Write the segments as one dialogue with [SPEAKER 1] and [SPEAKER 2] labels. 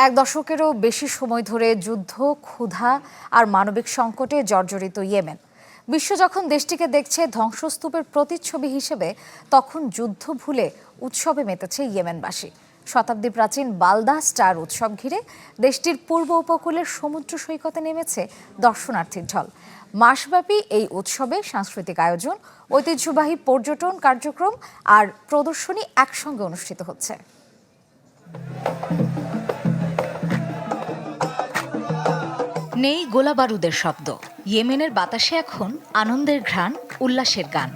[SPEAKER 1] এক দশকেরও বেশি সময় ধরে যুদ্ধ, ক্ষুধা আর মানবিক সংকটে জর্জরিত ইয়েমেন। বিশ্ব যখন দেশটিকে দেখছে ধ্বংসস্তূপের প্রতিচ্ছবি হিসেবে, তখন যুদ্ধ ভুলে উৎসবে মেতেছে ইয়েমেনবাসী। শতাব্দী প্রাচীন বালদা স্টার উৎসব ঘিরে দেশটির পূর্ব উপকূলের সমুদ্র সৈকতে নেমেছে দর্শনার্থীর ঢল। মাসব্যাপী এই উৎসবে সাংস্কৃতিক আয়োজন, ঐতিহ্যবাহী পর্যটন কার্যক্রম আর প্রদর্শনী একসঙ্গে অনুষ্ঠিত হচ্ছে। নেই গোলাবারুদের শব্দ, ইয়েমেনের বাতাসে এখন আনন্দের ঘ্রাণ, উল্লাসের গান।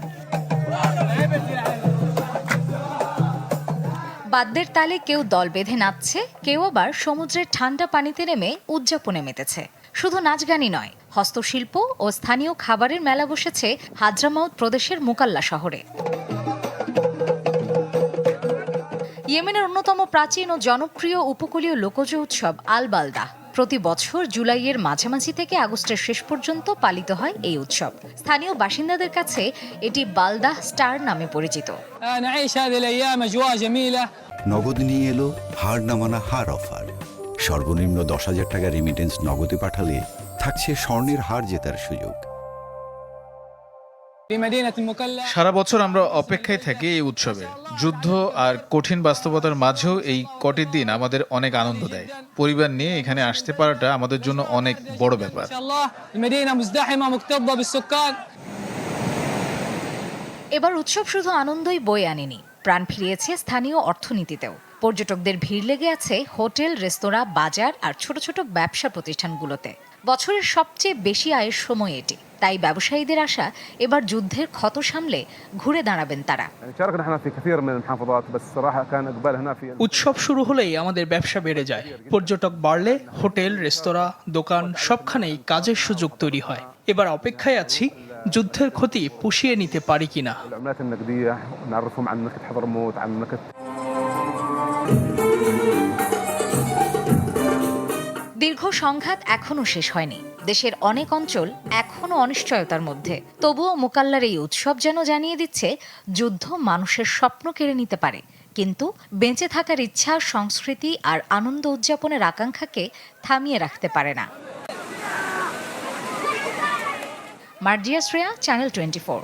[SPEAKER 1] বাদ্যের তালে কেউ দল বেঁধে নাচছে, কেউ আবার সমুদ্রের ঠান্ডা পানিতে নেমে উদযাপনে মেতেছে। শুধু নাচ গানই নয়, হস্তশিল্প ও স্থানীয় খাবারের মেলা বসেছে হাদ্রামাউত প্রদেশের মুকাল্লা শহরে। ইয়েমেনের অন্যতম প্রাচীন ও জনপ্রিয় উপকূলীয় লোকজ উৎসব আল বালদা প্রতি বছর জুলাইয়ের মাঝামাঝি থেকে আগস্টের শেষ পর্যন্ত পালিত হয় এই উৎসব। স্থানীয় বাসিন্দাদের কাছে এটি বালদা স্টার নামে পরিচিত।
[SPEAKER 2] নগদ নিয়ে এলো হার না মানা হার অফার। সর্বনিম্ন 10,000 টাকা রেমিটেন্স নগদে পাঠালে থাকছে স্বর্ণের হার জেতার সুযোগ।
[SPEAKER 3] সারা বছর আমরা অপেক্ষায় থাকি এই উৎসবে। যুদ্ধ আর কঠিন বাস্তবতার মাঝেও এই কটি দিন আমাদের অনেক আনন্দ দেয়। পরিবার নিয়ে এখানে আসতে পারাটা আমাদের জন্য অনেক বড় ব্যাপার।
[SPEAKER 1] এবার উৎসব শুধু আনন্দই বয়ে আনেনি, প্রাণ ফিরিয়েছে স্থানীয় অর্থনীতিতেও। পর্যটকদের ভিড় লেগে আছে হোটেল, রেস্তোরাঁ, বাজার আর ছোট ছোট ব্যবসা প্রতিষ্ঠানগুলোতে। বছরের সবচেয়ে বেশি আয়ের সময় এটি, তাই ব্যবসায়ীদের আশা এবার যুদ্ধের ক্ষত সামলে ঘুরে দাঁড়াবেন তারা।
[SPEAKER 4] উৎসব শুরু হলেই আমাদের ব্যবসা বেড়ে যায়। পর্যটক বাড়লে হোটেল, রেস্তোরাঁ, দোকান সবখানেই কাজের সুযোগ তৈরি হয়। এবার অপেক্ষায় আছি যুদ্ধের ক্ষতি পুষিয়ে নিতে পারি কিনা।
[SPEAKER 1] দীর্ঘ সংঘাত এখনো শেষ হয়নি, দেশের অনেক অঞ্চল এখনো অনিশ্চয়তার মধ্যে। তবুও মুকাল্লার এই উৎসব যেন জানিয়ে দিচ্ছে, যুদ্ধ মানুষের স্বপ্ন কেড়ে নিতে পারে, কিন্তু বেঁচে থাকার ইচ্ছা, সংস্কৃতি আর আনন্দ উদযাপনের আকাঙ্ক্ষাকে থামিয়ে রাখতে পারে না। মার্জিয়া শ্রেয়া, চ্যানেল 24।